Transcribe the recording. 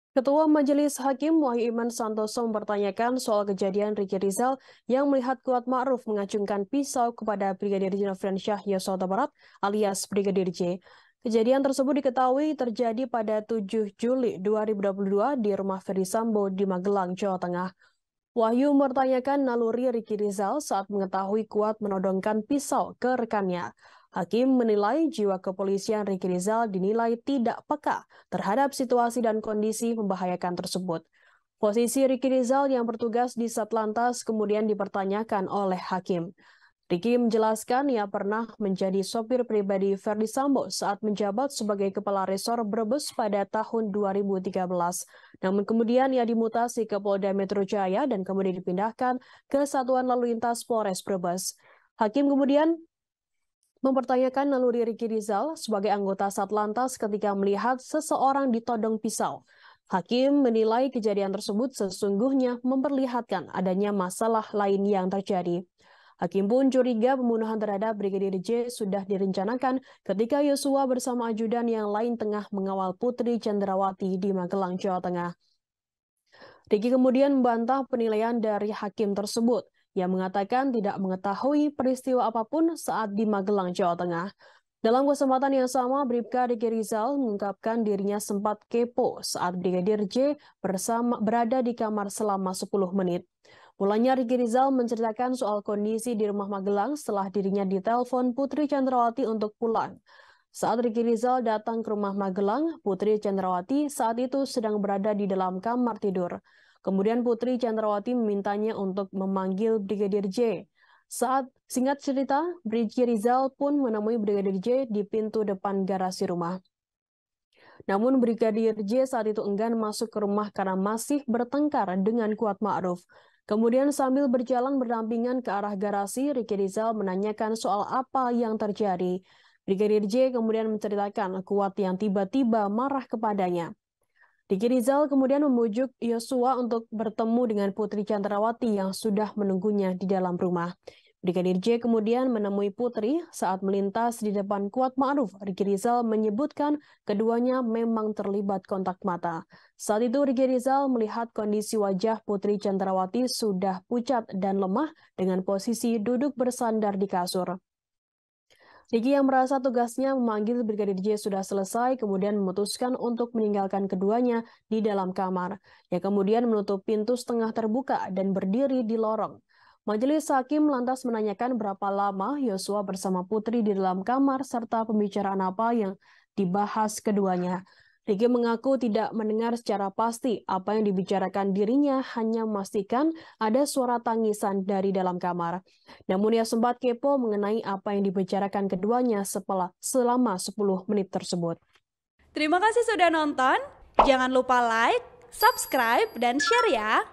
Ketua Majelis Hakim Wahyu Iman Santoso mempertanyakan soal kejadian Ricky Rizal yang melihat Kuat Ma'ruf mengacungkan pisau kepada Brigadir J Nofriansyah Yosua Huta Barat alias Brigadir J. Kejadian tersebut diketahui terjadi pada 7 Juli 2022 di rumah Ferdy Sambo di Magelang, Jawa Tengah. Wahyu mempertanyakan naluri Ricky Rizal saat mengetahui Kuat menodongkan pisau ke rekannya. Hakim menilai jiwa kepolisian Ricky Rizal dinilai tidak peka terhadap situasi dan kondisi membahayakan tersebut. Posisi Ricky Rizal yang bertugas di Satlantas kemudian dipertanyakan oleh hakim. Ricky menjelaskan ia pernah menjadi sopir pribadi Ferdy Sambo saat menjabat sebagai Kepala Resor Brebes pada tahun 2013. Namun kemudian ia dimutasi ke Polda Metro Jaya dan kemudian dipindahkan ke Satuan Lalu Lintas Polres Brebes. Hakim kemudian mempertanyakan naluri Ricky Rizal sebagai anggota Satlantas ketika melihat seseorang ditodong pisau. Hakim menilai kejadian tersebut sesungguhnya memperlihatkan adanya masalah lain yang terjadi. Hakim pun curiga pembunuhan terhadap Brigadir J sudah direncanakan ketika Yosua bersama ajudan yang lain tengah mengawal Putri Chandrawati di Magelang, Jawa Tengah. Ricky kemudian membantah penilaian dari hakim tersebut yang mengatakan tidak mengetahui peristiwa apapun saat di Magelang, Jawa Tengah. Dalam kesempatan yang sama, Bribka Ricky Rizal mengungkapkan dirinya sempat kepo saat Brigadir J berada di kamar selama 10 menit. Mulanya Ricky Rizal menceritakan soal kondisi di rumah Magelang setelah dirinya ditelepon Putri Chandrawati untuk pulang. Saat Ricky Rizal datang ke rumah Magelang, Putri Chandrawati saat itu sedang berada di dalam kamar tidur. Kemudian Putri Chandrawati memintanya untuk memanggil Brigadir J. Saat singkat cerita, Ricky Rizal pun menemui Brigadir J di pintu depan garasi rumah. Namun Brigadir J saat itu enggan masuk ke rumah karena masih bertengkar dengan Kuat Ma'ruf. Kemudian sambil berjalan berdampingan ke arah garasi, Ricky Rizal menanyakan soal apa yang terjadi. Brigadir J kemudian menceritakan Kuat yang tiba-tiba marah kepadanya. Ricky Rizal kemudian memujuk Yosua untuk bertemu dengan Putri Chandrawati yang sudah menunggunya di dalam rumah. Brigadir J kemudian menemui Putri saat melintas di depan Kuat Ma'ruf. Ricky Rizal menyebutkan keduanya memang terlibat kontak mata. Saat itu Ricky Rizal melihat kondisi wajah Putri Chandrawati sudah pucat dan lemah dengan posisi duduk bersandar di kasur. Ricky yang merasa tugasnya memanggil Brigadir J sudah selesai, kemudian memutuskan untuk meninggalkan keduanya di dalam kamar. Ia kemudian menutup pintu setengah terbuka dan berdiri di lorong. Majelis Hakim lantas menanyakan berapa lama Yosua bersama Putri di dalam kamar serta pembicaraan apa yang dibahas keduanya. Ricky mengaku tidak mendengar secara pasti apa yang dibicarakan dirinya, hanya memastikan ada suara tangisan dari dalam kamar. Namun ia sempat kepo mengenai apa yang dibicarakan keduanya selama 10 menit tersebut. Terima kasih sudah nonton. Jangan lupa like, subscribe, dan share ya.